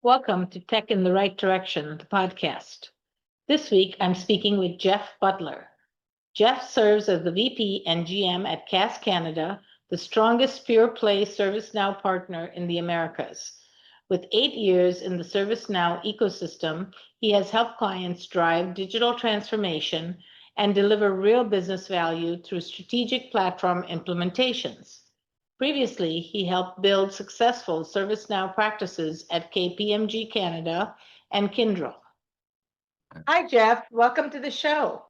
Welcome to Tech in the Right Direction, the podcast. This week, I'm speaking with Jeff Butler. Jeff serves as the VP and GM at Cask Canada, the strongest pure-play ServiceNow partner in the Americas. With 8 years in the ServiceNow ecosystem, he has helped clients drive digital transformation and deliver real business value through strategic platform implementations. Previously, he helped build successful ServiceNow practices at KPMG Canada and Kyndryl. Hi, Jeff. Welcome to the show.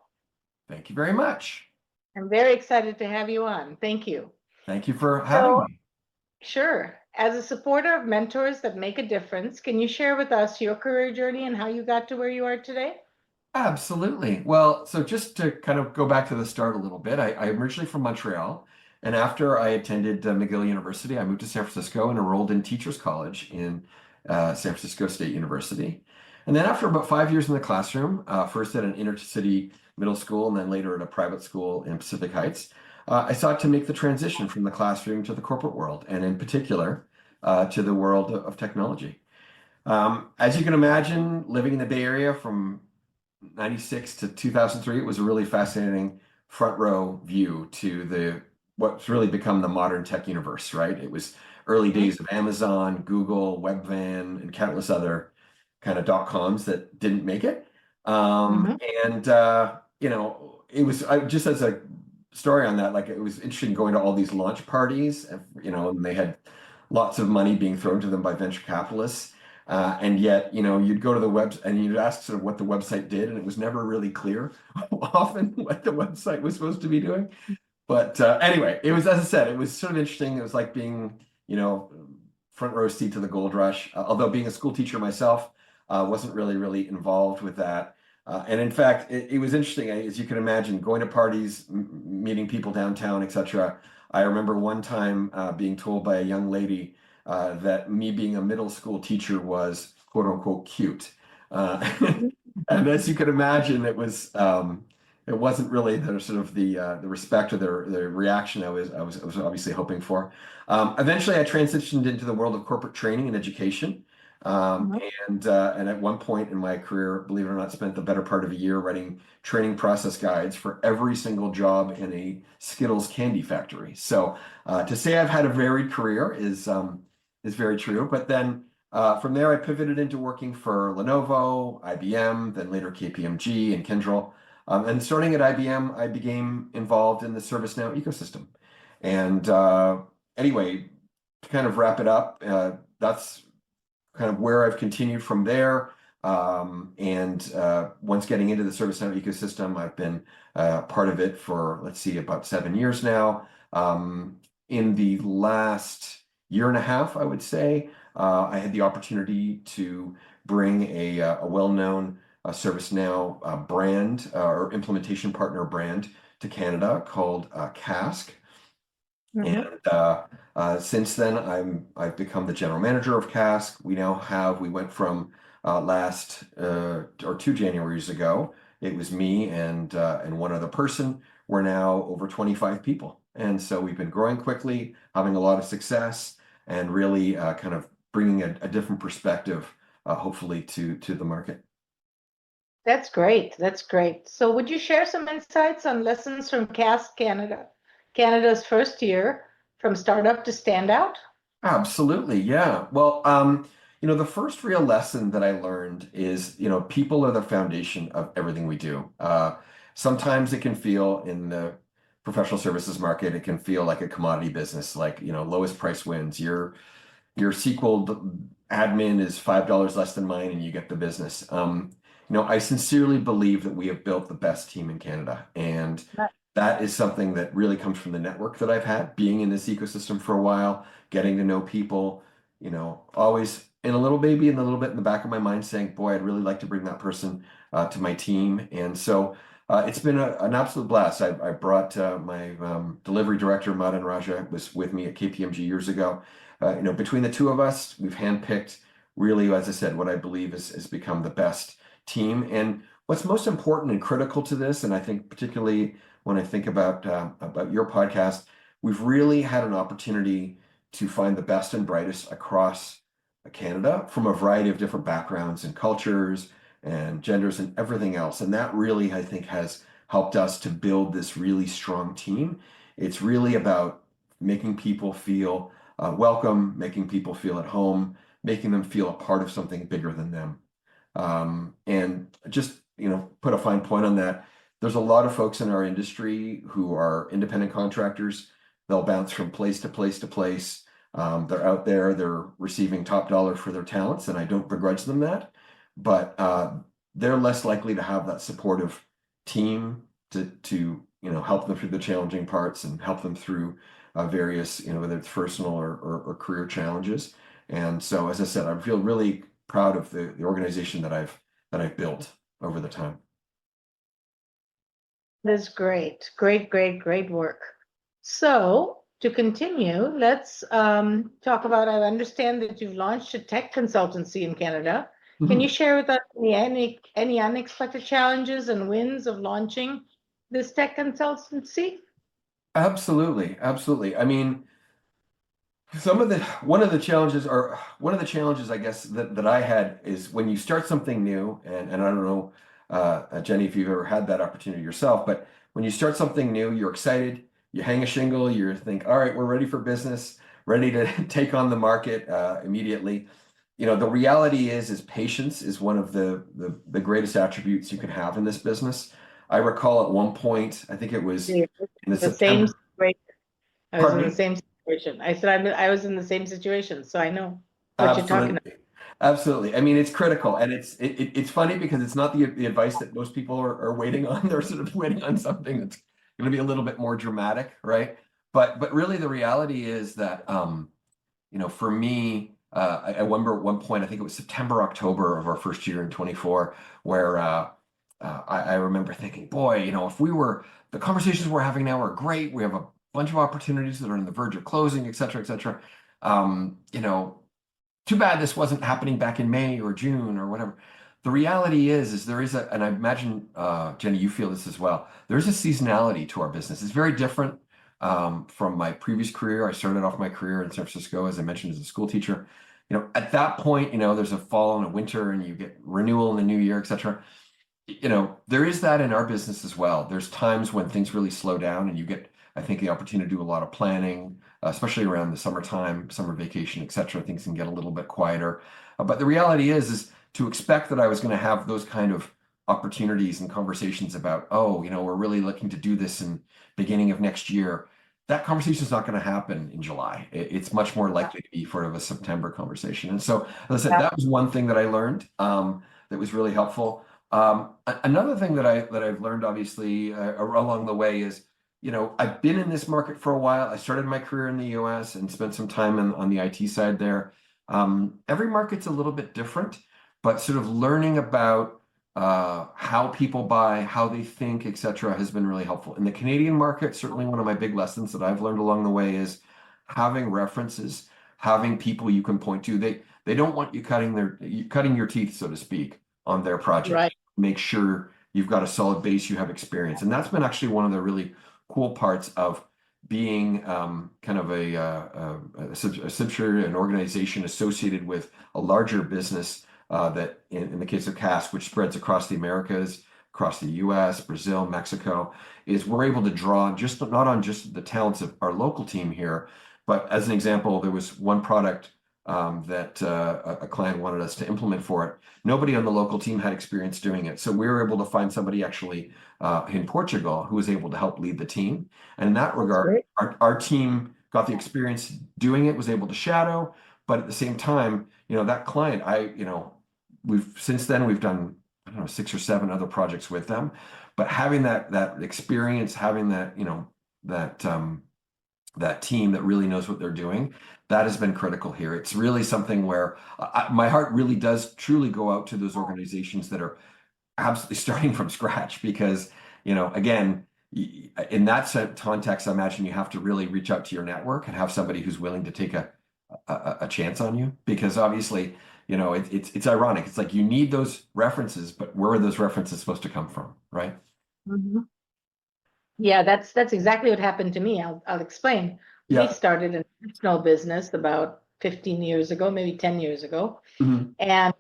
Thank you very much. I'm very excited to have you on. Thank you. Thank you for having me. Sure. As a supporter of mentors that make a difference, can you share with us your career journey and how you got to where you are today? Absolutely. Well, so just to kind of go back to the start a little bit, I'm originally from Montreal. And after I attended McGill University, I moved to San Francisco and enrolled in Teachers College in San Francisco State University. And then after about 5 years in the classroom, first at an intercity middle school and then later at a private school in Pacific Heights, I sought to make the transition from the classroom to the corporate world, and in particular, to the world of technology. As you can imagine, living in the Bay Area from 96 to 2003, it was a really fascinating front row view to what's really become the modern tech universe, right? It was early days of Amazon, Google, Webvan, and countless other kind of .coms that didn't make it. And, it was just as a story on that, like it was interesting going to all these launch parties, and they had lots of money being thrown to them by venture capitalists. And yet, you'd go to the web and you'd ask sort of what the website did, and it was never really clear often what the website was supposed to be doing. But anyway, it was, as I said, it was sort of interesting. It was like being, front row seat to the gold rush. Although being a school teacher myself, wasn't really involved with that. And in fact, it was interesting, as you can imagine, going to parties, meeting people downtown, etc. I remember one time being told by a young lady that me being a middle school teacher was quote unquote cute. And as you can imagine, it wasn't really the sort of the respect or the reaction I was obviously hoping for. Eventually, I transitioned into the world of corporate training and education, and at one point in my career, believe it or not, spent the better part of a year writing training process guides for every single job in a Skittles candy factory. So to say I've had a varied career is very true. But then from there, I pivoted into working for Lenovo, IBM, then later KPMG and Kyndryl. And starting at IBM, I became involved in the ServiceNow ecosystem. And anyway, to kind of wrap it up, that's kind of where I've continued from there. And once getting into the ServiceNow ecosystem, I've been part of it for, let's see, about 7 years now. In the last year and a half, I would say, I had the opportunity to bring a well-known ServiceNow brand or implementation partner brand to Canada called Cask. And since then, I've become the general manager of Cask. We went from last or 2 Januaries ago, it was me and one other person. We're now over 25 people. And so we've been growing quickly, having a lot of success, and really kind of bringing a different perspective, hopefully, to the market. That's great. That's great. So would you share some insights on lessons from Cask Canada, Canada's first year from startup to standout? Absolutely. Yeah. Well, the first real lesson that I learned is, people are the foundation of everything we do. Sometimes it can feel in the professional services market, it can feel like a commodity business, like, lowest price wins. Your SQL admin is $5 less than mine and you get the business. I sincerely believe that we have built the best team in Canada. And that is something that really comes from the network that I've had, being in this ecosystem for a while, getting to know people, always in a little bit in the back of my mind saying, boy, I'd really like to bring that person to my team. And so it's been an absolute blast. I brought my delivery director, Madan Raja, was with me at KPMG years ago. Between the two of us, we've handpicked really, as I said, what I believe has become the best team. And what's most important and critical to this, and I think particularly when I think about your podcast, we've really had an opportunity to find the best and brightest across Canada from a variety of different backgrounds and cultures and genders and everything else. And that really, I think, has helped us to build this really strong team. It's really about making people feel welcome, making people feel at home, making them feel a part of something bigger than them. And just, put a fine point on that. There's a lot of folks in our industry who are independent contractors. They'll bounce from place to place to place. They're out there, they're receiving top dollar for their talents, and I don't begrudge them that. But they're less likely to have that supportive team to help them through the challenging parts and help them through various, whether it's personal or career challenges. And so, as I said, I feel really proud of the organization that I've built over the time. That's great. Great work. So to continue, let's talk about, I understand that you've launched a tech consultancy in Canada. Can you share with us any unexpected challenges and wins of launching this tech consultancy? Absolutely. I mean, one of the challenges, I guess, that I had is when you start something new, and I don't know, Jenny, if you've ever had that opportunity yourself, but when you start something new, you're excited, you hang a shingle, you think, all right, we're ready for business, ready to take on the market immediately. The reality is patience is one of the greatest attributes you can have in this business. I recall at one point, I think it was in the same situation. I was in the Pardon me? same situation. I said I was in the same situation, so I know what you're talking about. Absolutely. I mean, it's critical, and it's funny because it's not the advice that most people are waiting on. They're sort of waiting on something that's going to be a little bit more dramatic, right? But really, the reality is that for me, I remember at one point, I think it was September, October of our first year in 24, where I remember thinking, boy, if the conversations we're having now are great. We have a bunch of opportunities that are on the verge of closing, et cetera, et cetera. Too bad this wasn't happening back in May or June or whatever. The reality is there is and I imagine, Jenny, you feel this as well. There's a seasonality to our business. It's very different from my previous career. I started off my career in San Francisco, as I mentioned, as a school teacher. At that point, there's a fall and a winter, and you get renewal in the new year, et cetera. There is that in our business as well. There's times when things really slow down, and you get, I think, the opportunity to do a lot of planning, especially around the summertime, summer vacation, et cetera. Things can get a little bit quieter. But the reality is to expect that I was going to have those kind of opportunities and conversations about, we're really looking to do this in beginning of next year. That conversation is not going to happen in July. It's much more likely to be sort of a September conversation. And so, as I said, that was one thing that I learned that was really helpful. Another thing that I've learned, obviously, along the way is, I've been in this market for a while. I started my career in the US and spent some time on the IT side there. Every market's a little bit different, but sort of learning about how people buy, how they think, et cetera, has been really helpful. In the Canadian market, certainly one of my big lessons that I've learned along the way is having references, having people you can point to. They don't want you cutting your teeth, so to speak, on their project. Right. Make sure you've got a solid base, you have experience. And that's been actually one of the really cool parts of being kind of a subsidiary, an organization associated with a larger business that in the case of Cask, which spreads across the Americas, across the US, Brazil, Mexico, is we're able to draw not on just the talents of our local team here, but as an example, there was one product that a client wanted us to implement for it. Nobody on the local team had experience doing it. So we were able to find somebody actually in Portugal who was able to help lead the team. And in that regard, our team got the experience doing it, was able to shadow, but at the same time, that client, since then we've done, I don't know, 6 or 7 other projects with them, but having that experience, having that, that team that really knows what they're doing, that has been critical here. It's really something where my heart really does truly go out to those organizations that are absolutely starting from scratch, because, again, in that context, I imagine you have to really reach out to your network and have somebody who's willing to take a chance on you, because obviously, it's ironic. It's like you need those references, but where are those references supposed to come from, right? Mm-hmm. Yeah, that's exactly what happened to me. I'll explain. Yeah. We started a small business about 15 years ago, maybe 10 years ago. Mhm. And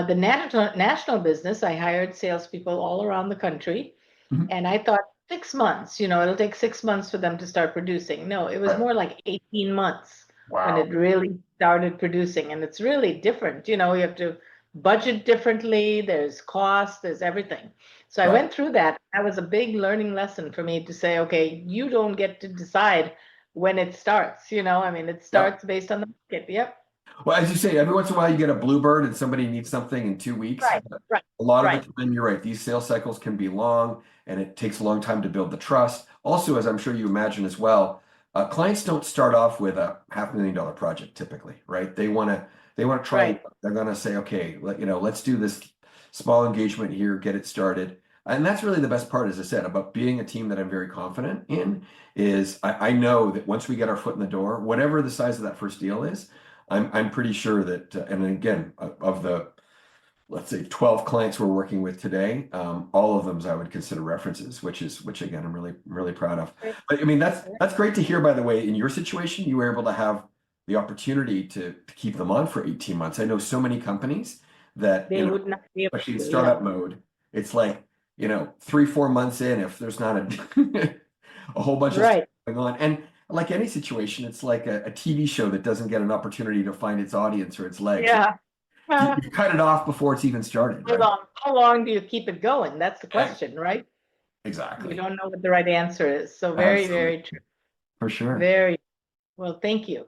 the national business, I hired salespeople all around the country. Mhm. And I thought 6 months, it'll take 6 months for them to start producing. No, it was Right. more like 18 months when Wow. it really started producing. And it's really different. You have to budget differently. There's cost, there's everything. So I Right. went through that. That was a big learning lesson for me to say, okay, you don't get to decide when it starts. I mean, it Yep. starts based on the market. Yep. Well, as you say, every once in a while you get a bluebird and somebody needs something in 2 weeks. Right, But right, a lot of right. the time, you're right. These sales cycles can be long and it takes a long time to build the trust. Also, as I'm sure you imagine as well, clients don't start off with a $500,000 project typically, right? They want to try. Right. They're going to say, okay, let's do this small engagement here, get it started. And that's really the best part, as I said, about being a team that I'm very confident in, is I know that once we get our foot in the door, whatever the size of that first deal is, I'm pretty sure that, and again, of the, let's say 12 clients we're working with today, all of them I would consider references, which again, I'm really proud of. But I mean, that's great to hear, by the way. In your situation, you were able to have the opportunity to keep them on for 18 months. I know so many companies that, They would not be able especially in to, startup mode, it's like, 3-4 months in, if there's not a whole bunch of stuff Right. going on. And like any situation, it's like a TV show that doesn't get an opportunity to find its audience or its legs. Yeah. You cut it off before it's even started, right? How long do you keep it going? That's the question, right? You Exactly. don't know what the right answer is. So very, Absolutely. very true. For sure. Very well, thank you.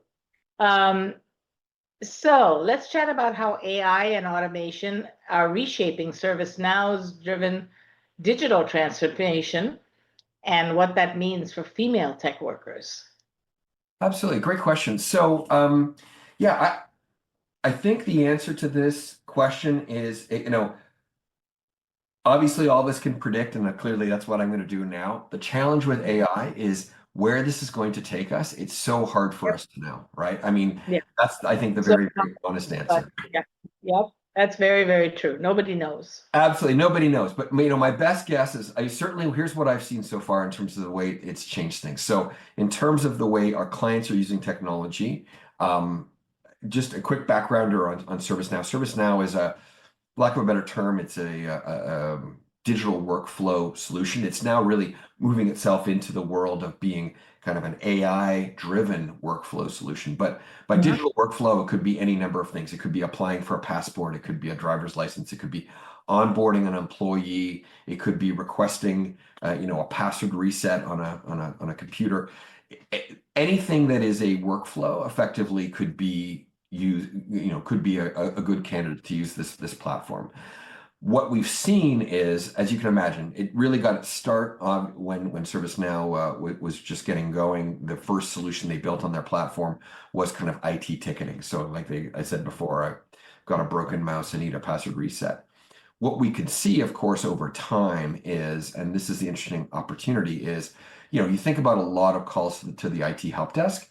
So let's chat about how AI and automation are reshaping ServiceNow's driven digital transformation and what that means for female tech workers. Absolutely. Great question. So, yeah, I think the answer to this question is, obviously all of us can predict, and clearly that's what I'm going to do now. The challenge with AI is where this is going to take us. It's so hard for us to know, right? I mean, Yeah. that's, I think, the So, very, very honest answer. yeah. Yep. That's very, very true. Nobody knows. Absolutely, nobody knows. But my best guess is here's what I've seen so far in terms of the way it's changed things. So in terms of the way our clients are using technology, just a quick backgrounder on ServiceNow. ServiceNow is lack of a better term, it's a digital workflow solution. It's now really moving itself into the world of being kind of an AI-driven workflow solution. But by digital workflow, it could be any number of things. It could be applying for a passport. It could be a driver's license. It could be onboarding an employee. It could be requesting, a password reset on a computer. Anything that is a workflow effectively could be could be a good candidate to use this platform. What we've seen is, as you can imagine, it really got its start on when ServiceNow was just getting going. The first solution they built on their platform was kind of IT ticketing. So like I said before, I got a broken mouse and need a password reset. What we can see, of course, over time is, and this is the interesting opportunity, is, you think about a lot of calls to the IT help desk.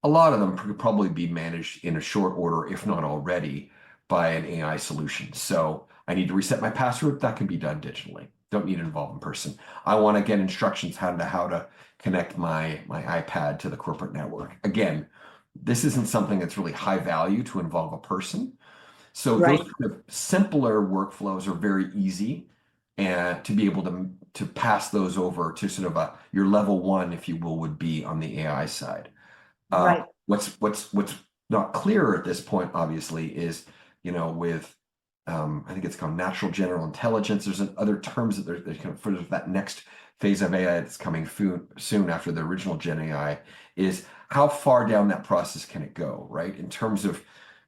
A lot of them could probably be managed in a short order, if not already, by an AI solution. So I need to reset my password. That can be done digitally. Don't need to involve in person. I want to get instructions how to connect my iPad to the corporate network. Again, this isn't something that's really high value to involve a person. So those kind of simpler workflows are very easy and to be able to pass those over to sort of your level one, if you will, would be on the AI side. Right. What's not clear at this point, obviously, is, with I think it's called natural general intelligence. There's other terms that there's kind of for that next phase of AI that's coming soon after the original Gen AI, is how far down that process can it go, right? In terms of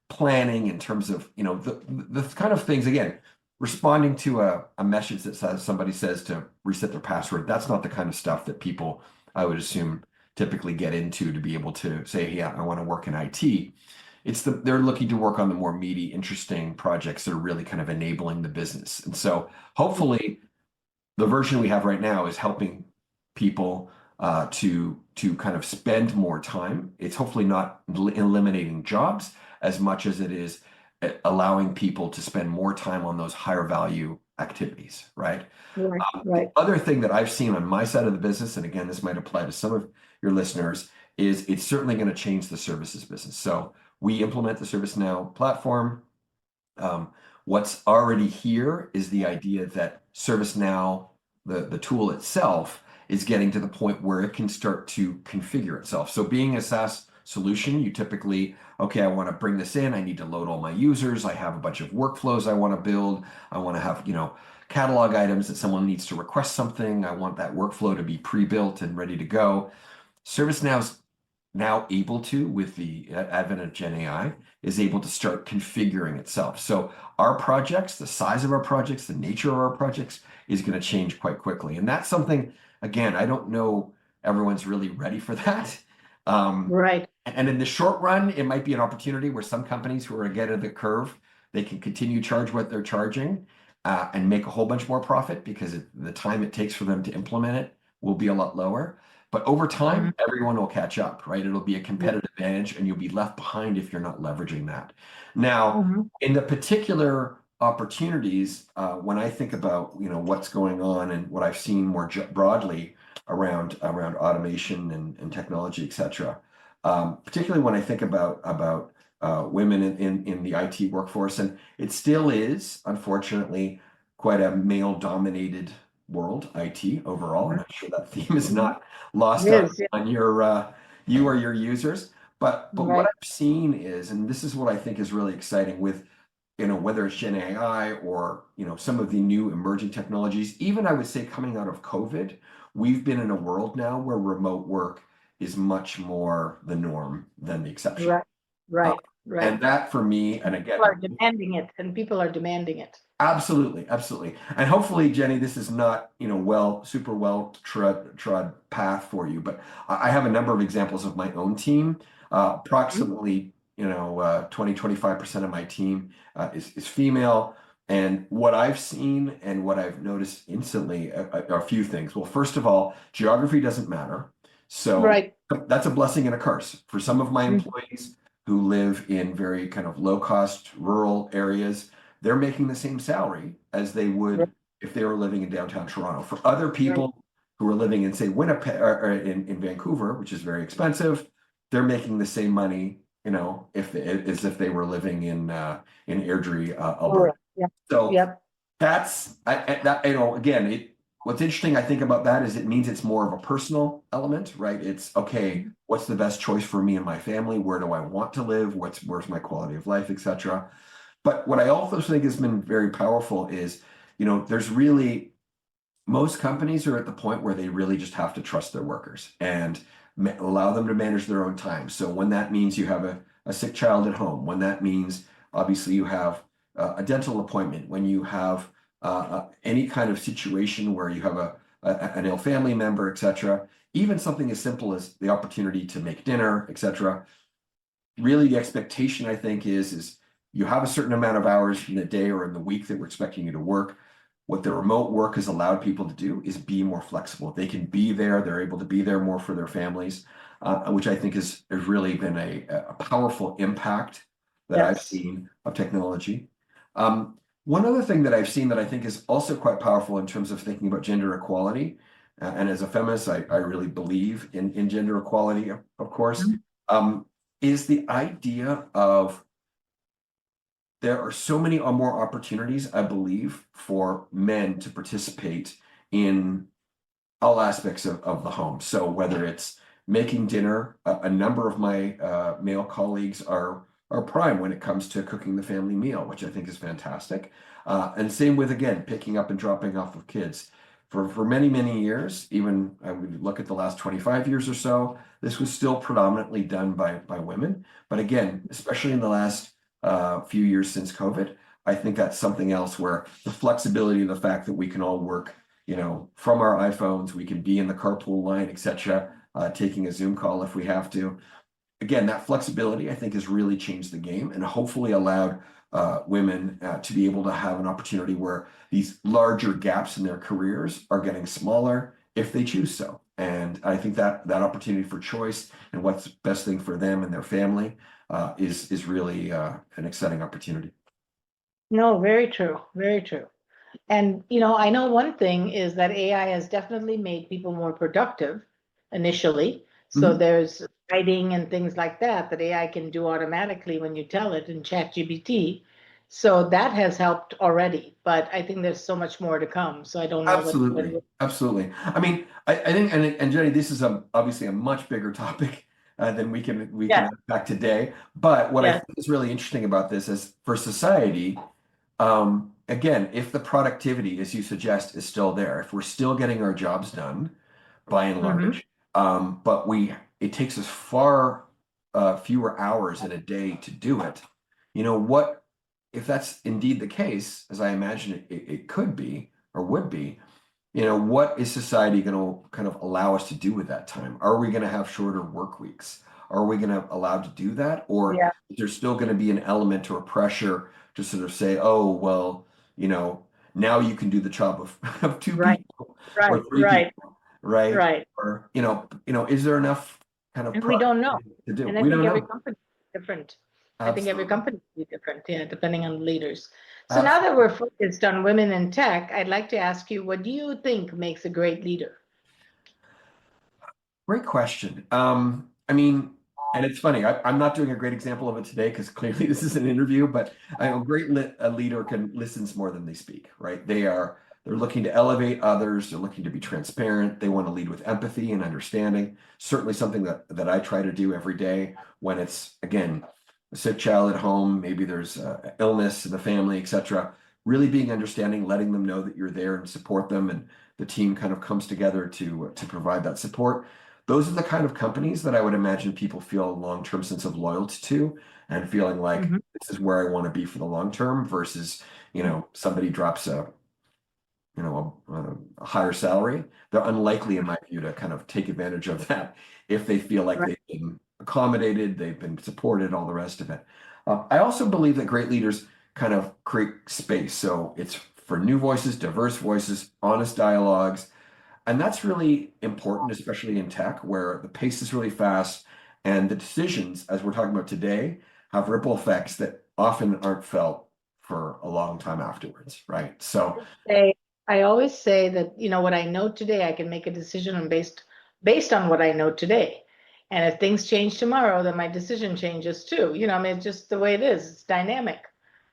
planning, in terms of, the kind of things, again, responding to a message that somebody says to reset their password. That's not the kind of stuff that people, I would assume, typically get into to be able to say, yeah, I want to work in IT. They're looking to work on the more meaty, interesting projects that are really kind of enabling the business. And so hopefully the version we have right now is helping people to kind of spend more time. It's hopefully not eliminating jobs as much as it is allowing people to spend more time on those higher value activities, right? Right. The other thing that I've seen on my side of the business, and again, this might apply to some of your listeners, is it's certainly going to change the services business. So we implement the ServiceNow platform. What's already here is the idea that ServiceNow, the tool itself, is getting to the point where it can start to configure itself. So being a SaaS solution, you typically, okay, I want to bring this in, I need to load all my users, I have a bunch of workflows I want to build, I want to have, catalog items that someone needs to request something, I want that workflow to be pre-built and ready to go. ServiceNow's now able to, with the advent of Gen AI, is able to start configuring itself. So our projects, the size of our projects, the nature of our projects is going to change quite quickly. And that's something, again, I don't know everyone's really ready for that. Right. And in the short run, it might be an opportunity where some companies who are ahead of the curve, they can continue to charge what they're charging and make a whole bunch more profit because the time it takes for them to implement it will be a lot lower. But over time, everyone will catch up, right? It'll be a competitive advantage and you'll be left behind if you're not leveraging that. Now, in the particular opportunities, when I think about, what's going on and what I've seen more broadly around automation and technology, et cetera, particularly when I think about women in the IT workforce, and it still is, unfortunately, quite a male-dominated world, IT overall, and I'm sure that theme is not lost on you or your users. But what I've seen is, and this is what I think is really exciting with, whether it's Gen AI or, some of the new emerging technologies, even I would say coming out of COVID, we've been in a world now where remote work is much more the norm than the exception. Right. And that for me, and again, people are demanding it, and people are demanding it. Absolutely. And hopefully, Jenny, this is not, super well trod path for you, but I have a number of examples of my own team. Approximately, 25% of my team is female. And what I've seen and what I've noticed instantly are a few things. Well, first of all, geography doesn't matter. So that's a blessing and a curse. For some of my employees who live in very kind of low-cost rural areas, they're making the same salary as they would if they were living in downtown Toronto. For other people who are living in, say, Winnipeg or in Vancouver, which is very expensive, they're making the same money, as if they were living in Airdrie, Alberta. So that's again, what's interesting, I think, about that is it means it's more of a personal element, right? It's okay, what's the best choice for me and my family? Where do I want to live? Where's my quality of life, etc. But what I also think has been very powerful is, there's really, most companies are at the point where they really just have to trust their workers and allow them to manage their own time. So when that means you have a sick child at home, when that means obviously you have a dental appointment, when you have any kind of situation where you have an ill family member, etc., even something as simple as the opportunity to make dinner, etc. Really, the expectation, I think, is you have a certain amount of hours in the day or in the week that we're expecting you to work. What the remote work has allowed people to do is be more flexible. They can be there. They're able to be there more for their families, which I think has really been a powerful impact that I've seen of technology. One other thing that I've seen that I think is also quite powerful in terms of thinking about gender equality, and as a feminist, I really believe in gender equality, of course, is the idea of there are so many more opportunities, I believe, for men to participate in all aspects of the home. So whether it's making dinner, a number of my male colleagues are prime when it comes to cooking the family meal, which I think is fantastic. And same with, again, picking up and dropping off of kids. For many, many years, even I would look at the last 25 years or so, this was still predominantly done by women. But again, especially in the last few years since COVID, I think that's something else where the flexibility of the fact that we can all work, from our iPhones, we can be in the carpool line, etc., taking a Zoom call if we have to. Again, that flexibility, I think, has really changed the game and hopefully allowed women to be able to have an opportunity where these larger gaps in their careers are getting smaller if they choose so. And I think that opportunity for choice and what's the best thing for them and their family is really an exciting opportunity. No, very true. Very true. And, I know one thing is that AI has definitely made people more productive initially. So there's writing and things like that that AI can do automatically when you tell it in ChatGPT. So that has helped already, but I think there's so much more to come. So I don't know Absolutely, absolutely. I mean, I think, and Jenny, this is obviously a much bigger topic than we can yeah, unpack today. But what I yeah, think is really interesting about this is for society, again, if the productivity, as you suggest, is still there, if we're still getting our jobs done, by and hmm large, but it takes us far fewer hours in a day to do it. What if that's indeed the case, as I imagine it could be or would be, what is society going to kind of allow us to do with that time? Are we going to have shorter work weeks? Are we going to allow to do that? Or yeah, is there still going to be an element or pressure to sort of say, oh, well, now you can do the job of two right, people or right, three right, people, right? right. Or, is there enough kind of And we don't know. productivity to do? And I We think don't every know. company is different. I think every Absolutely. company will be different, yeah, depending on the leaders. So now that Absolutely. we're focused on women in tech, I'd like to ask you, what do you think makes a great leader? Great question. I mean, and it's funny, I'm not doing a great example of it today because clearly this is an interview, but I know a leader can listens more than they speak, right? They're looking to elevate others, they're looking to be transparent, they want to lead with empathy and understanding. Certainly something that I try to do every day when it's, again, a sick child at home, maybe there's illness in the family, etc. Really being understanding, letting them know that you're there and support them, and the team kind of comes together to provide that support. Those are the kind of companies that I would imagine people feel a long-term sense of loyalty to and feeling like hmm this is where I want to be for the long term versus, somebody drops a higher salary. They're unlikely, in my view, to kind of take advantage of that if they feel like Right. they've been accommodated, they've been supported, all the rest of it. I also believe that great leaders kind of create space. So it's for new voices, diverse voices, honest dialogues, and that's really important, especially in tech, where the pace is really fast and the decisions, as we're talking about today, have ripple effects that often aren't felt for a long time afterwards, right? So, Say, I always say that, what I know today, I can make a decision based on what I know today. And if things change tomorrow, then my decision changes too. I mean, it's just the way it is. It's dynamic.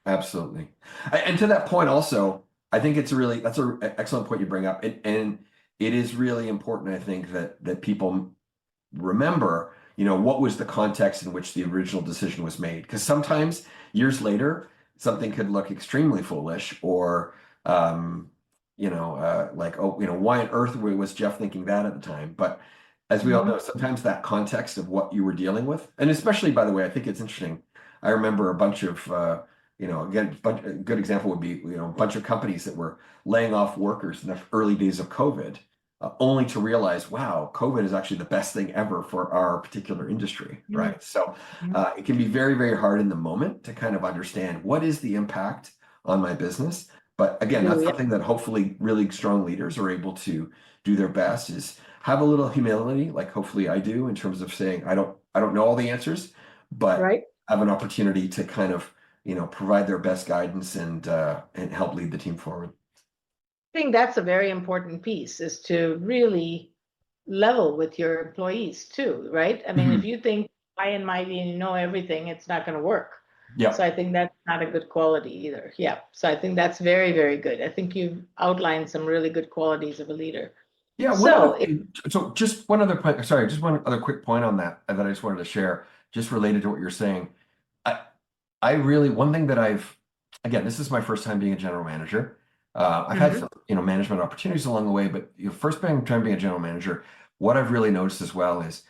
absolutely. And to that point, also, I think that's an excellent point you bring up. And it is really important, I think, that people remember, what was the context in which the original decision was made? Because sometimes years later, something could look extremely foolish or, like, oh, why on earth was Jeff thinking that at the time? But as we all Mhm. know, sometimes that context of what you were dealing with, and especially, by the way, I think it's interesting. I remember a bunch of, again, a good example would be, a bunch of companies that were laying off workers in the early days of COVID only to realize, wow, COVID is actually the best thing ever for our particular industry, Mhm. right? So Mhm. it can be very, very hard in the moment to kind of understand what is the impact on my business. But again, Do that's we? something that hopefully really strong leaders are able to do their best is have a little humility, like hopefully I do, in terms of saying I don't know all the answers, but Right? have an opportunity to kind of provide their best guidance and help lead the team forward. I think that's a very important piece is to really level with your employees too, right? I mean, if Mhm. you think high and mighty and you know everything, it's not going to work. Yeah. So I think that's not a good quality either. Yeah. So I think that's very, very good. I think you've outlined some really good qualities of a leader. Yeah, one other So if, thing. So just one other point, sorry, just one other quick point on that I just wanted to share, just related to what you're saying. I I really one thing that again, this is my first time being a general manager. I've had Mhm. some, management opportunities along the way, but first time being a general manager, what I've really noticed as well is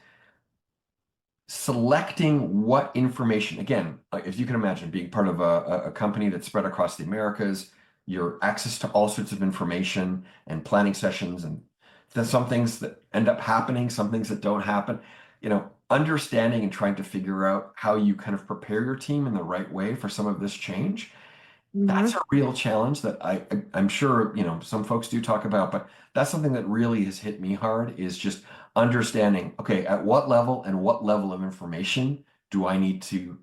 selecting what information, again, like if you can imagine being part of a company that's spread across the Americas, your access to all sorts of information and planning sessions, and there's some things that end up happening, some things that don't happen, understanding and trying to figure out how you kind of prepare your team in the right way for some of this change. That's Mhm. a real challenge that I'm sure, some folks do talk about, but that's something that really has hit me hard is just understanding, okay, at what level and what level of information do I need to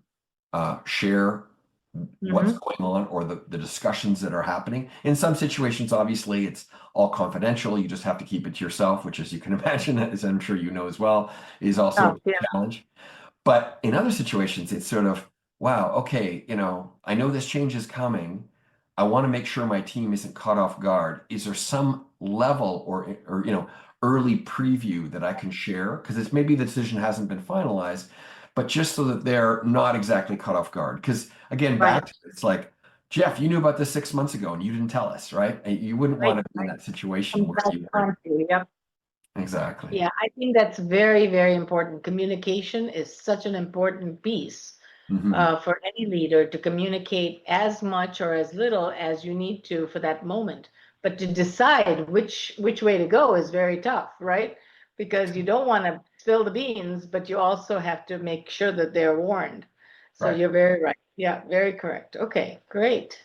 share what's Mhm. going on or the discussions that are happening. In some situations, obviously, it's all confidential. You just have to keep it to yourself, which, as you can imagine, as I'm sure you know as well, is also Oh, a yeah. challenge. But in other situations, it's sort of, wow, okay, I know this change is coming. I want to make sure my team isn't caught off guard. Is there some level or early preview that I can share? Because it's maybe the decision hasn't been finalized, but just so that they're not exactly caught off guard. Because again, Right, back to it's like, Jeff, you knew about this 6 months ago and you didn't tell us, right? And you wouldn't right, want to be in right. that situation Comes where back you were on to, yep. exactly. Yeah, I think that's very, very important. Communication is such an important piece Hmm. for any leader to communicate as much or as little as you need to for that moment. But to decide which way to go is very tough, right? Because you don't want to spill the beans, but you also have to make sure that they're warned. So Right. you're very right. Yeah, very correct. Okay, great.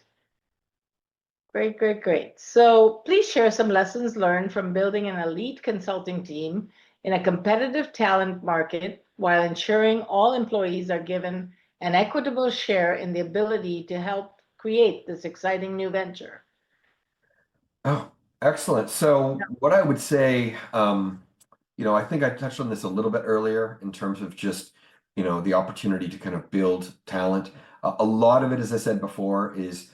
Great, great, great. So please share some lessons learned from building an elite consulting team in a competitive talent market while ensuring all employees are given an equitable share in the ability to help create this exciting new venture. Oh, excellent. So what I would say, I think I touched on this a little bit earlier in terms of just, the opportunity to kind of build talent. A lot of it, as I said before, is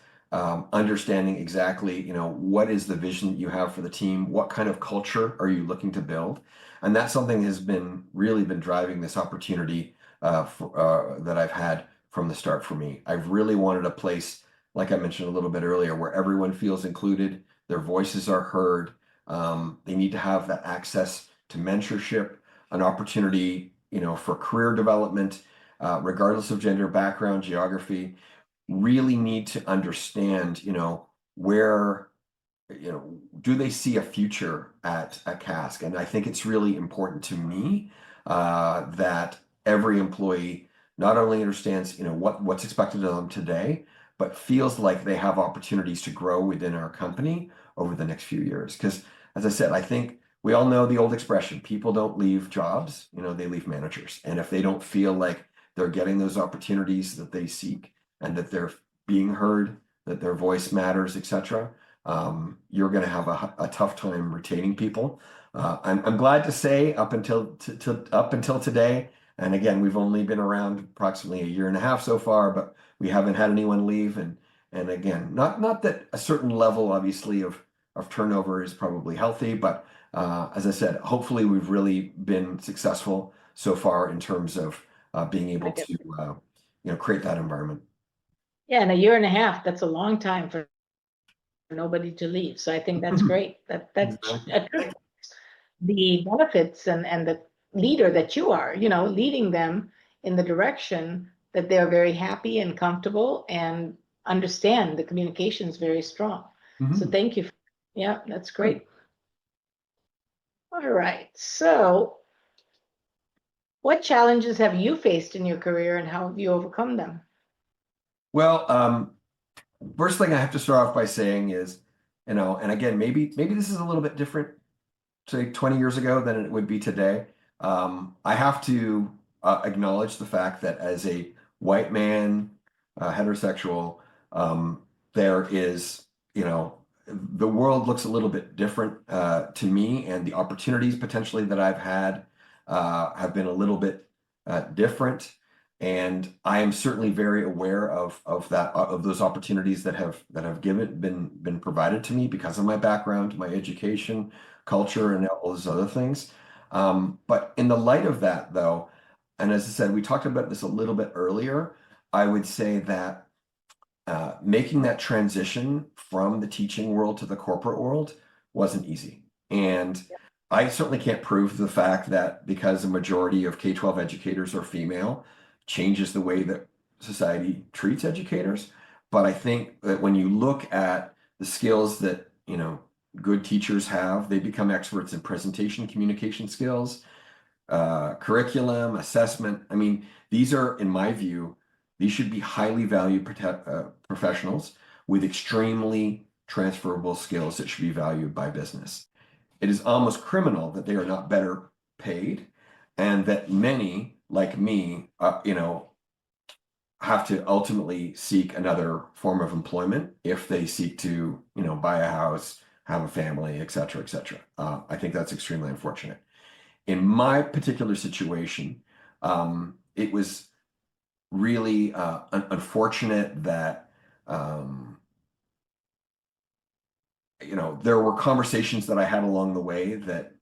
understanding exactly, what is the vision that you have for the team? What kind of culture are you looking to build? And that's something that has been really been driving this opportunity that I've had from the start for me. I've really wanted a place, like I mentioned a little bit earlier, where everyone feels included, their voices are heard. They need to have that access to mentorship, an opportunity, for career development, regardless of gender, background, geography. Really need to understand, where, do they see a future at Cask? And I think it's really important to me that every employee not only understands, what's expected of them today, but feels like they have opportunities to grow within our company over the next few years. Because as I said, I think we all know the old expression, people don't leave jobs, they leave managers. And if they don't feel like they're getting those opportunities that they seek and that they're being heard, that their voice matters, etc., you're going to have a tough time retaining people. I'm glad to say up until today, and again, we've only been around approximately a year and a half so far, but we haven't had anyone leave. And again, not that a certain level, obviously, of turnover is probably healthy, but as I said, hopefully we've really been successful so far in terms of being able Like to create that environment. Yeah, in a year and a half, that's a long time for nobody to leave. So I think that's great. That Exactly. attributes the benefits and the leader that you are, leading them in the direction that they're very happy and comfortable and understand the communication is very strong. So Mhm. thank you. Yeah, that's great. All right. So what challenges have you faced in your career and how have you overcome them? Well, first thing I have to start off by saying is, and again, maybe this is a little bit different, say 20 years ago than it would be today. I have to acknowledge the fact that as a white man, heterosexual, um, there is, the world looks a little bit different to me, and the opportunities potentially that I've had have been a little bit different. And I am certainly very aware of those opportunities that have been provided to me because of my background, my education, culture, and all those other things. But in the light of that, though, and as I said, we talked about this a little bit earlier, I would say that making that transition from the teaching world to the corporate world wasn't easy. And I certainly can't prove the fact that because a majority of K-12 educators are female changes the way that society treats educators. But I think that when you look at the skills that, good teachers have, they become experts in presentation, communication skills, curriculum, assessment. I mean, these are, in my view, these should be highly valued professionals with extremely transferable skills that should be valued by business. It is almost criminal that they are not better paid and that many, like me, have to ultimately seek another form of employment if they seek to, buy a house, have a family, et cetera, et cetera. I think that's extremely unfortunate. In my particular situation, it was really unfortunate that there were conversations that I had along the way that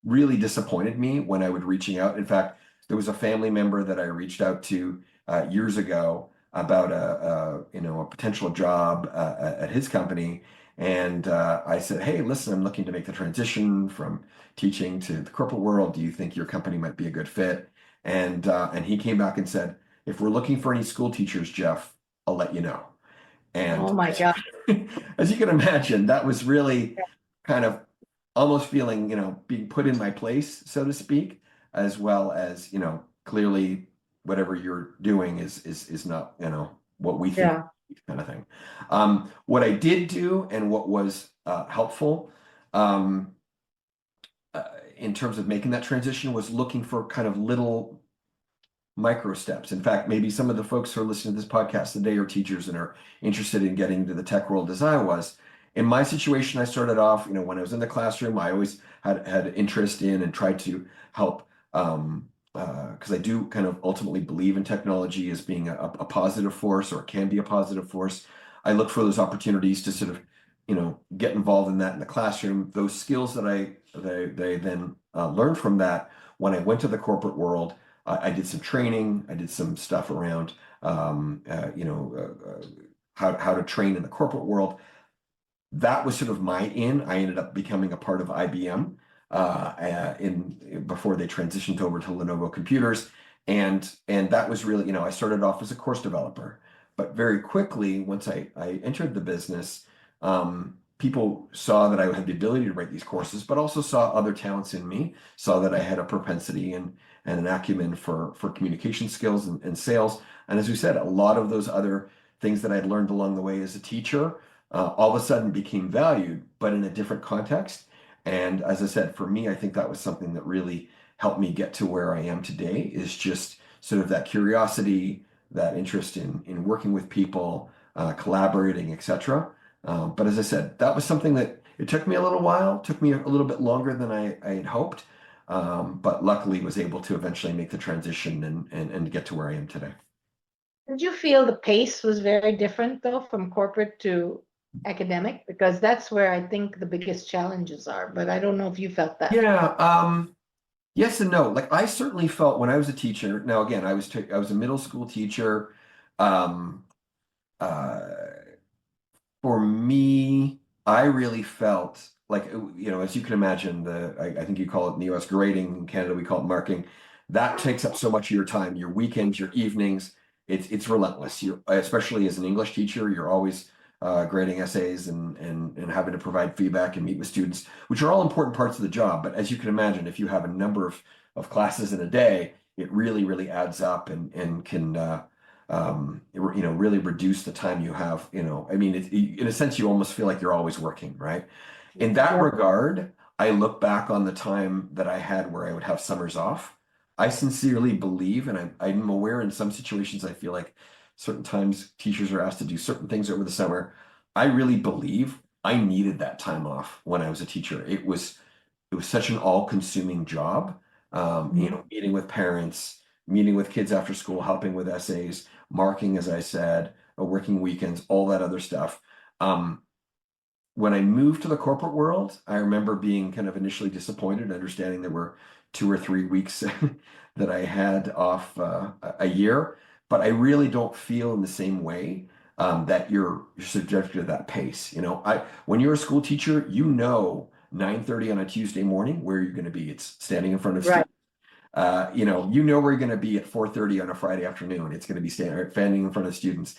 really disappointed me when I would reaching out. In fact, there was a family member that I reached out to years ago about a potential job at his company, and I said, "Hey, listen, I'm looking to make the transition from teaching to the corporate world. Do you think your company might be a good fit?" And he came back and said, "If we're looking for any school teachers, Jeff, I'll let you know." Oh And my God. as you can imagine, that was really kind of almost feeling, being put in my place, so to speak, as well as, clearly whatever you're doing is not, what we think Yeah. kind of thing. What I did do and what was helpful um, in terms of making that transition was looking for kind of little micro steps. In fact, maybe some of the folks who are listening to this podcast today are teachers and are interested in getting into the tech world as I was. In my situation, I started off, when I was in the classroom, I always had interest in and tried to help because I do kind of ultimately believe in technology as being a positive force, or it can be a positive force. I look for those opportunities to sort of, get involved in that in the classroom. Those skills that they then learned from that when I went to the corporate world. I did some training. I did some stuff around, how to train in the corporate world. That was sort of my in. I ended up becoming a part of IBM before they transitioned over to Lenovo computers, and that was really, I started off as a course developer, but very quickly once I entered the business, people saw that I had the ability to write these courses, but also saw other talents in me, saw that I had a propensity and an acumen for communication skills and sales. And as we said, a lot of those other things that I'd learned along the way as a teacher all of a sudden became valued, but in a different context. And as I said, for me, I think that was something that really helped me get to where I am today, is just sort of that curiosity, that interest in working with people, collaborating, etc. But as I said, that was something that it took me a little while, took me a little bit longer than I had hoped, but luckily was able to eventually make the transition and get to where I am today. Did you feel the pace was very different though from corporate to academic? Because that's where I think the biggest challenges are, but I don't know if you felt that. Yeah, yes and no. Like I certainly felt when I was a teacher. Now again, I was a middle school teacher. Um, uh, for me, I really felt like, as you can imagine, I think you call it in the US grading, in Canada we call it marking. That takes up so much of your time, your weekends, your evenings. It's relentless. Especially as an English teacher, you're always grading essays and having to provide feedback and meet with students, which are all important parts of the job. But as you can imagine, if you have a number of classes in a day, it really, really adds up and can really reduce the time you have. I mean, in a sense, you almost feel like you're always working, right? In that Yeah. regard, I look back on the time that I had where I would have summers off. I sincerely believe, and I'm aware in some situations, I feel like certain times teachers are asked to do certain things over the summer. I really believe I needed that time off when I was a teacher. It was such an all-consuming job. Meeting with parents, meeting with kids after school, helping with essays, marking, as I said, working weekends, all that other stuff. When I moved to the corporate world, I remember being kind of initially disappointed, understanding there were 2 or 3 weeks that I had off a year, but I really don't feel in the same way that you're subjected to that pace. When you're a school teacher, 9:30 on a Tuesday morning where you're going to be. It's standing in front of Right. students. Where you're going to be at 4:30 on a Friday afternoon. It's going to be standing in front of students.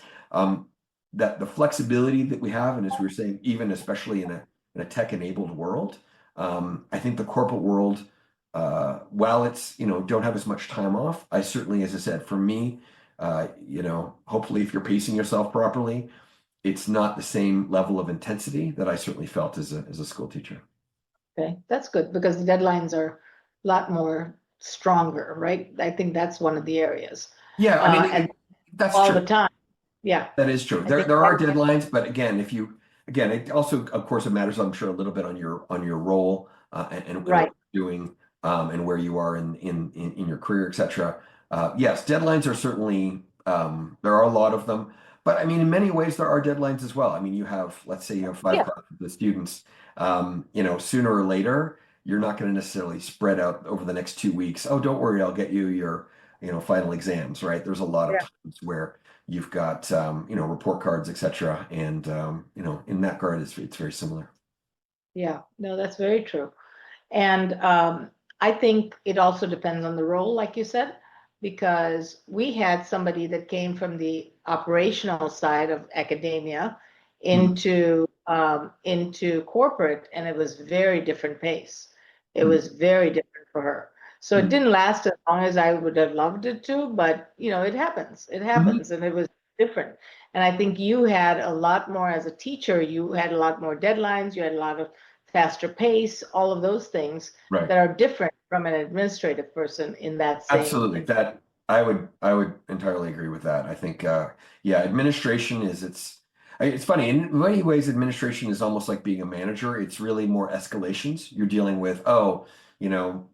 That the flexibility that we have, and as we were saying, even especially in a tech-enabled world, I think the corporate world, while it's don't have as much time off, I certainly, as I said, for me, hopefully if you're pacing yourself properly, it's not the same level of intensity that I certainly felt as a school teacher. Okay, that's good because the deadlines are a lot more stronger, right? I think that's one of the areas. Yeah, I mean, And That's all true. the time. Yeah, That is true. I There think there are that's deadlines, but again, it also, of course, it matters, I'm sure, a little bit on your role, and what right. you're doing, and where you are in your career, etc. Yes, deadlines are certainly, there are a lot of them, but I mean, in many ways, there are deadlines as well. I mean, let's say you have five Yeah, classes with students, sooner or later, you're not going to necessarily spread out over the next 2 weeks. Oh, don't worry, I'll get you your, final exams, right? There's a lot of yeah, times where you've got, report cards, etc. And, in that regard, it's very similar. yeah. No, that's very true. And I think it also depends on the role, like you said, because we had somebody that came from the operational side of academia Mm, into corporate, and it was very different pace. It mm, was very different for her. So it mm, didn't last as long as I would have loved it to, but it happens. It mhm. happens, and it was different. And I think you had a lot more as a teacher. You had a lot more deadlines. You had a lot of faster pace, all of those things Right. that are different from an administrative person in that same Absolutely. That I would entirely agree with that. I think, yeah, administration it's funny. In many ways, administration is almost like being a manager. It's really more escalations. You're dealing with, oh, you know,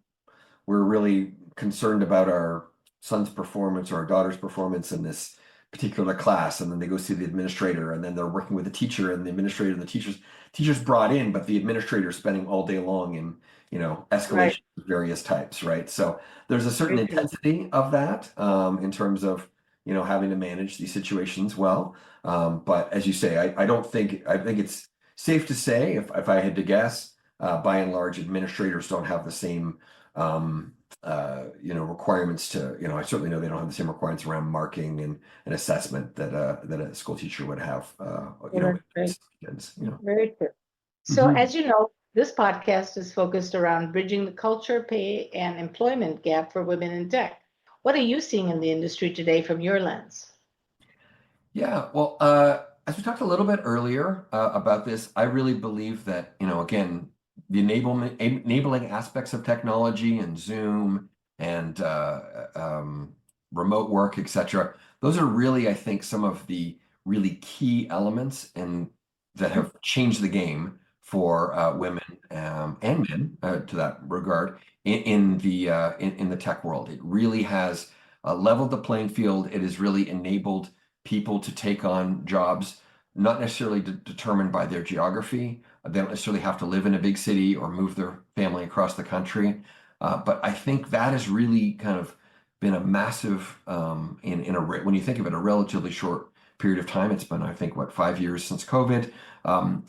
we're really concerned about our son's performance or our daughter's performance in this particular class, and then they go see the administrator, and then they're working with the teacher and the administrator, and the teachers brought in, but the administrator is spending all day long in right. escalation of various types, right? So there's a certain Very true. intensity of that, in terms of having to manage these situations well. But as you say, I think it's safe to say, if I had to guess, by and large, administrators don't have the same requirements to, I certainly know they don't have the same requirements around marking and assessment that a school teacher would have, Well, that's kids, very true. So, Mhm. as you know, this podcast is focused around bridging the culture, pay, and employment gap for women in tech. What are you seeing in the industry today from your lens? Yeah, well, as we talked a little bit earlier, about this, I really believe that, again, the enabling aspects of technology and Zoom and, remote work, etc. Those are really, I think, some of the really key elements and that have changed the game for, women, and men, to that regard, in the tech world. It really has, leveled the playing field. It has really enabled people to take on jobs not necessarily determined by their geography. They don't necessarily have to live in a big city or move their family across the country. But I think that has really kind of been a massive, when you think of it, a relatively short period of time. It's been, I think, what, 5 years since COVID. Um,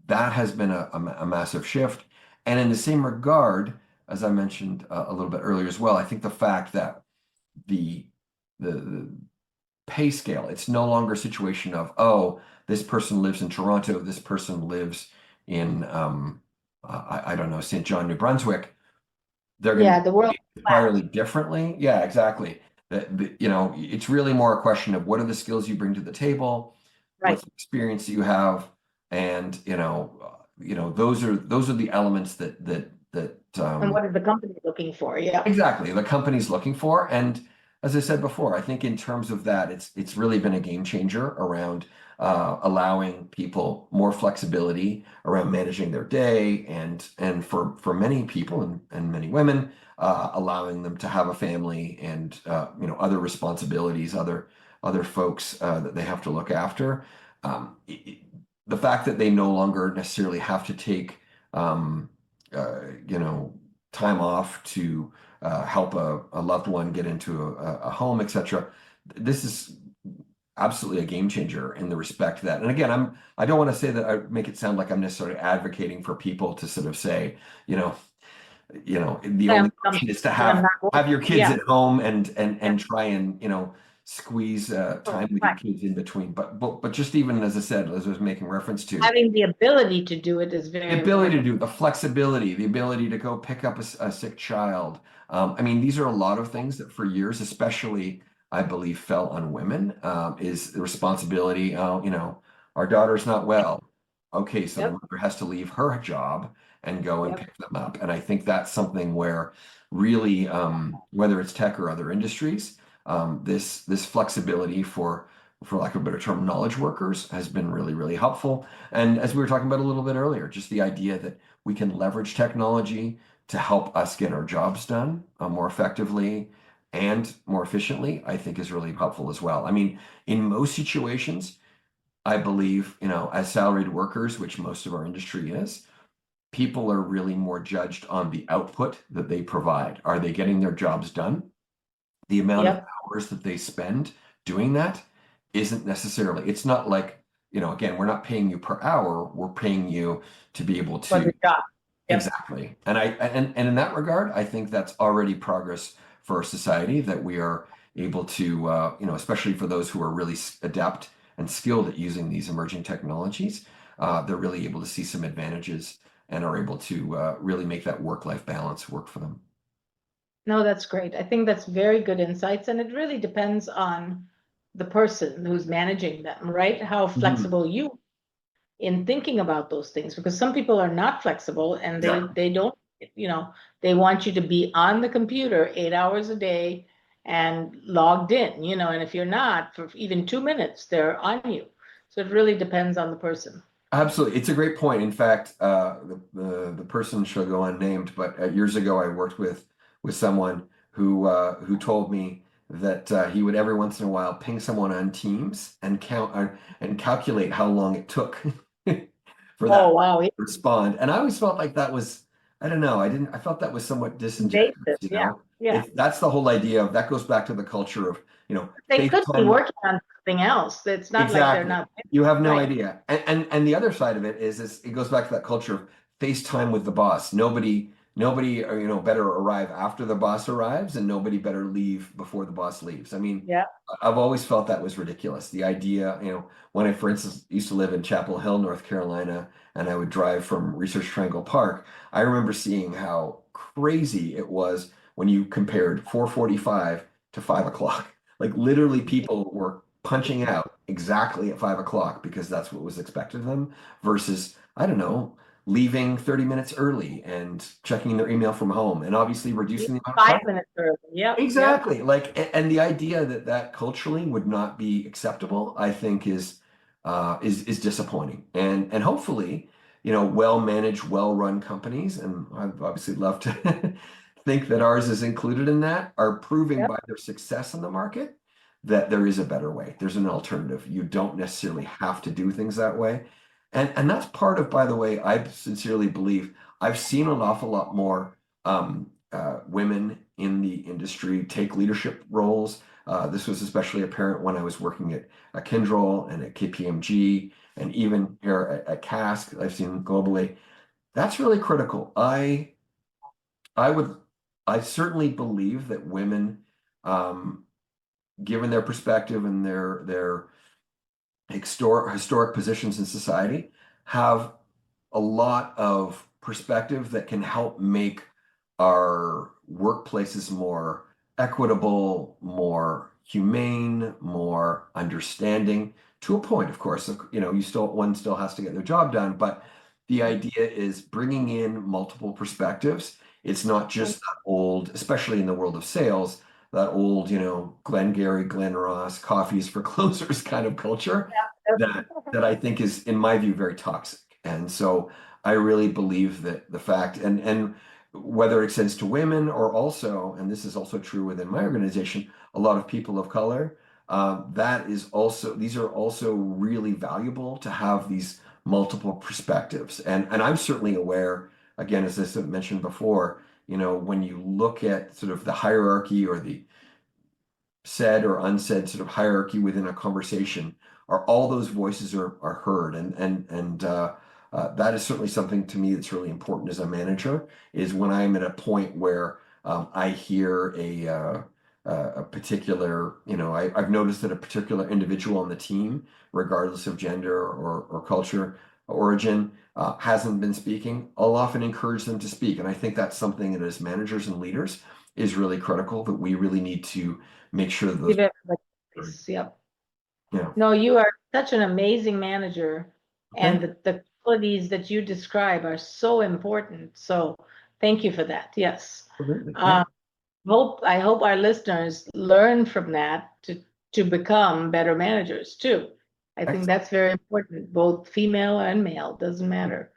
that has been a massive shift. And in the same regard, as I mentioned, a little bit earlier as well, I think the fact that the the pay scale. It's no longer a situation of, oh, this person lives in Toronto, this person lives in, I don't know, St. John, New Brunswick. They're going to Yeah, be the world paid entirely class. differently. Yeah, exactly. It's really more a question of what are the skills you bring to the table, Right. what's the experience that you have, and those are the elements And what is the company looking for? Yeah. exactly, the company's looking for. And as I said before, I think in terms of that, it's really been a game changer around, allowing people more flexibility around managing their day, and for many people and many women, allowing them to have a family and, other responsibilities, other folks, that they have to look after. The fact that they no longer necessarily have to take, um, uh, you know time off to, help a loved one get into a home, etc. This is absolutely a game changer in the respect that, and again, I don't want to say that, I make it sound like I'm necessarily advocating for people to sort of say, you know, the only option is to I'm not have your working. kids Yeah. at home and Yeah. try and squeeze, time with your Right. kids in between. But just even as I said, as I was making reference to, Having the ability to do it is the very ability to important. do the flexibility, the ability to go pick up a sick child. I mean, these are a lot of things that for years, especially, I believe, fell on women. Is the responsibility. Oh, our daughter's not well. Okay, so the Yep. mother has to leave her job and go and Yep. pick them up. And I think that's something where really, whether it's tech or other industries, this flexibility for lack of a better term, knowledge workers has been really, really helpful. And as we were talking about a little bit earlier, just the idea that we can leverage technology to help us get our jobs done more effectively and more efficiently, I think is really helpful as well. I mean, in most situations, I believe, as salaried workers, which most of our industry is, people are really more judged on the output that they provide. Are they getting their jobs done? The amount of hours that they spend doing that isn't necessarily, it's not like, again, we're not paying you per hour, we're paying you to be able For the to. job. Yep. Exactly. And in that regard, I think that's already progress for our society that we are able to, especially for those who are really adept and skilled at using these emerging technologies, they're really able to see some advantages and are able to really make that work-life balance work for them. No, that's great. I think that's very good insights, and it really depends on the person who's managing them, right? How flexible you in thinking about those things, because some people are not flexible and they don't, they want you to be on the computer 8 hours a day and logged in, and if you're not for even 2 minutes, they're on you. So it really depends on the person. Absolutely. It's a great point. In fact, the person shall go unnamed, but years ago I worked with someone who told me that he would every once in a while ping someone on Teams and count and calculate how long it took for that to respond. And I always felt like that was, I don't know, I felt that was somewhat disingenuous, Yeah. That's the whole idea of, that goes back to the culture of, they could be working on something else. It's not like they're not. You have no idea. And the other side of it is it goes back to that culture of FaceTime with the boss. Nobody, better arrive after the boss arrives, and nobody better leave before the boss leaves. I mean, I've always felt that was ridiculous. The idea, when I, for instance, used to live in Chapel Hill, North Carolina, and I would drive from Research Triangle Park, I remember seeing how crazy it was when you compared 4:45 to 5 o'clock. Like literally people were punching out exactly at 5 o'clock because that's what was expected of them, versus, I don't know, leaving 30 minutes early and checking their email from home, and obviously reducing the amount of 5 minutes early. Yeah. Exactly. Like, and the idea that culturally would not be acceptable, I think is disappointing. And hopefully, well-managed, well-run companies, and I'd obviously love to think that ours is included in that, are proving by their success in the market that there is a better way. There's an alternative. You don't necessarily have to do things that way. And that's part of, by the way, I sincerely believe I've seen an awful lot more women in the industry take leadership roles. This was especially apparent when I was working at Kyndryl and at KPMG, and even here at Cask, I've seen globally. That's really critical. I certainly believe that women, given their perspective and their historic positions in society, have a lot of perspective that can help make our workplaces more equitable, more humane, more understanding, to a point, of course. One still has to get their job done, but the idea is bringing in multiple perspectives. It's not just that old, especially in the world of sales, that old, Glengarry, Glen Ross, coffees for closers kind of culture that I think is, in my view, very toxic. And so I really believe that the fact, and whether it extends to women or also, and this is also true within my organization, a lot of people of color, these are also really valuable to have these multiple perspectives. And I'm certainly aware, again, as I mentioned before, when you look at sort of the hierarchy or the said or unsaid sort of hierarchy within a conversation, all those voices are heard. And that is certainly something to me that's really important as a manager, is when I'm at a point where I hear a particular, I've noticed that a particular individual on the team, regardless of gender or culture, origin, hasn't been speaking, I'll often encourage them to speak. And I think that's something that as managers and leaders is really critical, that we really need to make sure that those. Yep. Yeah. No, you are such an amazing manager, and the qualities that you describe are so important. So thank you for that. Yes. I hope our listeners learn from that to become better managers too. I think Excellent. that's very important, both female and male, doesn't matter.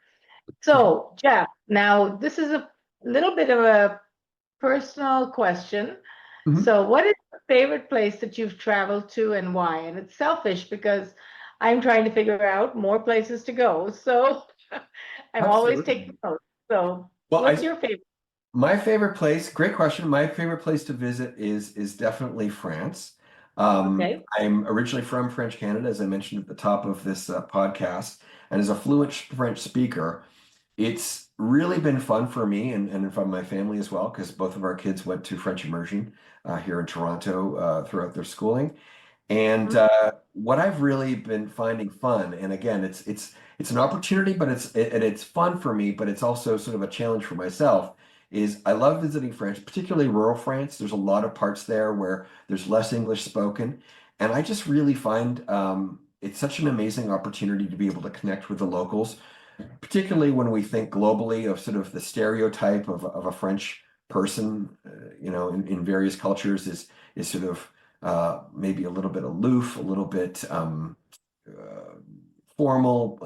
For sure. So, Jeff, now this is a little bit of a personal question. Mhm. So, what is your favorite place that you've traveled to and why? And it's selfish because I'm trying to figure out more places to go. So, I'm always Absolutely. taking notes. So, Well, what's your favorite? my favorite place, great question. My favorite place to visit is definitely France. Okay. I'm originally from French Canada, as I mentioned at the top of this podcast, and as a fluent French speaker, it's really been fun for me and from my family as well, because both of our kids went to French immersion here in Toronto throughout their schooling. And Mhm. what I've really been finding fun, and again, it's an opportunity, but it's fun for me, but it's also sort of a challenge for myself. Is I love visiting France, particularly rural France. There's a lot of parts there where there's less English spoken, and I just really find it's such an amazing opportunity to be able to connect with the locals, particularly when we think globally of sort of the stereotype of a French person, in various cultures is sort of maybe a little bit aloof, a little bit uh, formal,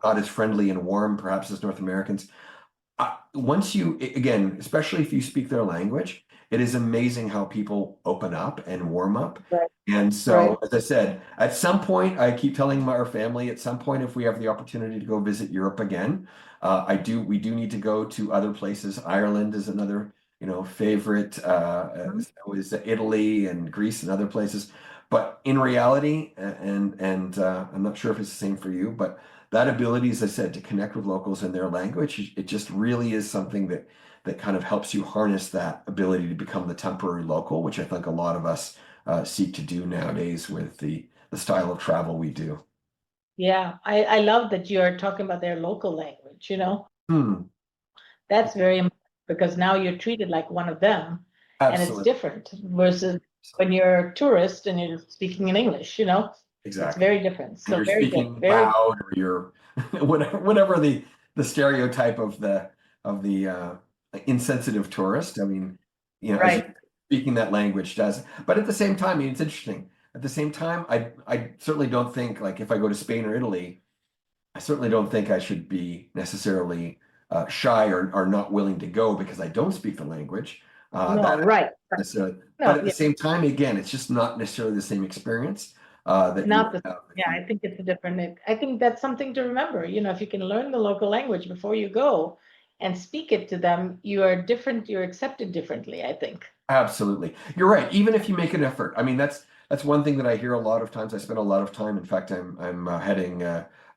not as friendly and warm, perhaps as North Americans. Once you, again, especially if you speak their language, it is amazing how people open up and warm up. Right. And Right. so, as I said, at some point, I keep telling our family, at some point, if we have the opportunity to go visit Europe again, we do need to go to other places. Ireland is another, favorite, Mhm. so is Italy and Greece and other places. But in reality, and I'm not sure if it's the same for you, but that ability, as I said, to connect with locals in their language, it just really is something that kind of helps you harness that ability to become the temporary local, which I think a lot of us seek to do nowadays with the style of travel we do. Yeah, I love that you're talking about their local language, Hmm, That's very important because now you're treated like one of them and it's absolutely. different versus when you're a tourist and you're speaking in English. It's Exactly. very different. And So you're very good. speaking Very loud, or you're whatever the stereotype of the insensitive tourist. I mean, as you right. speaking that language does. But at the same time, I mean, it's interesting. At the same time, I certainly don't think, like, if I go to Spain or Italy, I certainly don't think I should be necessarily shy or not willing to go because I don't speak the language. No, That right. necessarily, but No, at the yeah, same time, again, it's just not necessarily the same experience that you not would the, have if yeah, you. I think it's a different, I think that's something to remember. If you can learn the local language before you go and speak it to them, you are different, you're accepted differently, I think. Absolutely. You're right. Even if you make an effort. I mean, that's one thing that I hear a lot of times. I spend a lot of time. In fact, I'm heading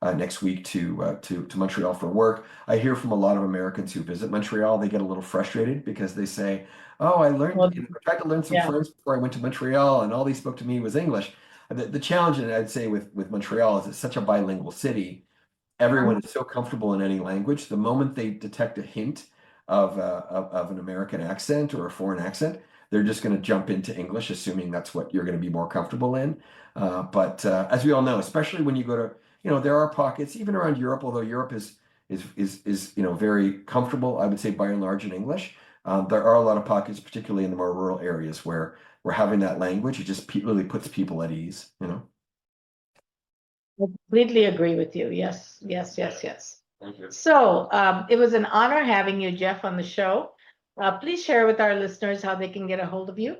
next week to Montreal for work. I hear from a lot of Americans who visit Montreal. They get a little frustrated because they say, "Oh, Well, I tried to learn some yeah. French before I went to Montreal, and all they spoke to me was English." The challenge, and I'd say with Montreal, is it's such a bilingual city. Everyone is so comfortable in any language. The moment they detect a hint of an American accent or a foreign accent, they're just going to jump into English, assuming that's what you're going to be more comfortable in. But as we all know, especially when you go to, there are pockets even around Europe, although Europe is very comfortable, I would say by and large in English. There are a lot of pockets, particularly in the more rural areas, where having that language, it just really puts people at ease. I completely agree with you. Yes, yes, yes, yes. Thank you. So it was an honor having you, Jeff, on the show. Please share with our listeners how they can get a hold of you.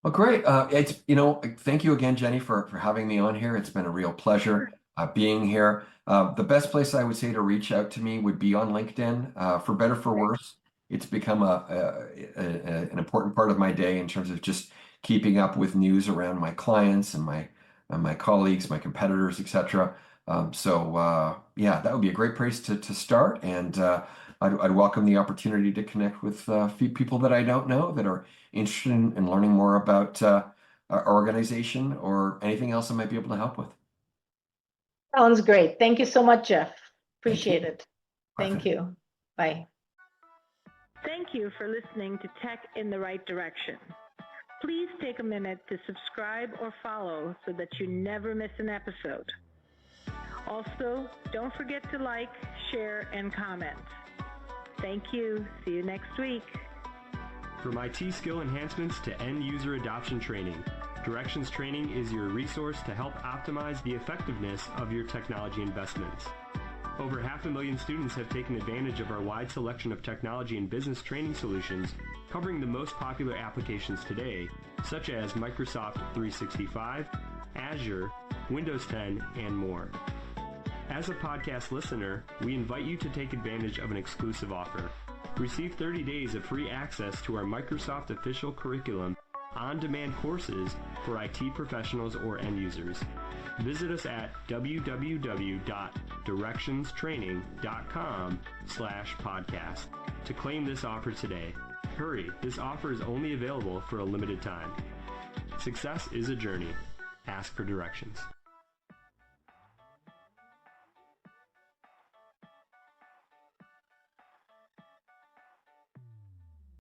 Well, great. Thank you again, Jenny, for having me on here. It's been a real pleasure being here. The best place I would say to reach out to me would be on LinkedIn. For better, for worse, it's become an important part of my day in terms of just keeping up with news around my clients and my colleagues, my competitors, etc. Yeah, that would be a great place to start, and I'd welcome the opportunity to connect with few people that I don't know that are interested in learning more about our organization or anything else I might be able to help with. Sounds great. Thank you so much, Jeff. Thank Appreciate you. it. Bye for Thank now. you. Bye. Thank you for listening to Tech in the Right Direction. Please take a minute to subscribe or follow so that you never miss an episode. Also, don't forget to like, share, and comment. Thank you. See you next week. From IT skill enhancements to end-user adoption training, Directions Training is your resource to help optimize the effectiveness of your technology investments. Over 500,000 students have taken advantage of our wide selection of technology and business training solutions covering the most popular applications today, such as Microsoft 365, Azure, Windows 10, and more. As a podcast listener, we invite you to take advantage of an exclusive offer. Receive 30 days of free access to our Microsoft official curriculum on-demand courses for IT professionals or end users. Visit us at www.directionstraining.com/podcast to claim this offer today. Hurry, this offer is only available for a limited time. Success is a journey. Ask for directions.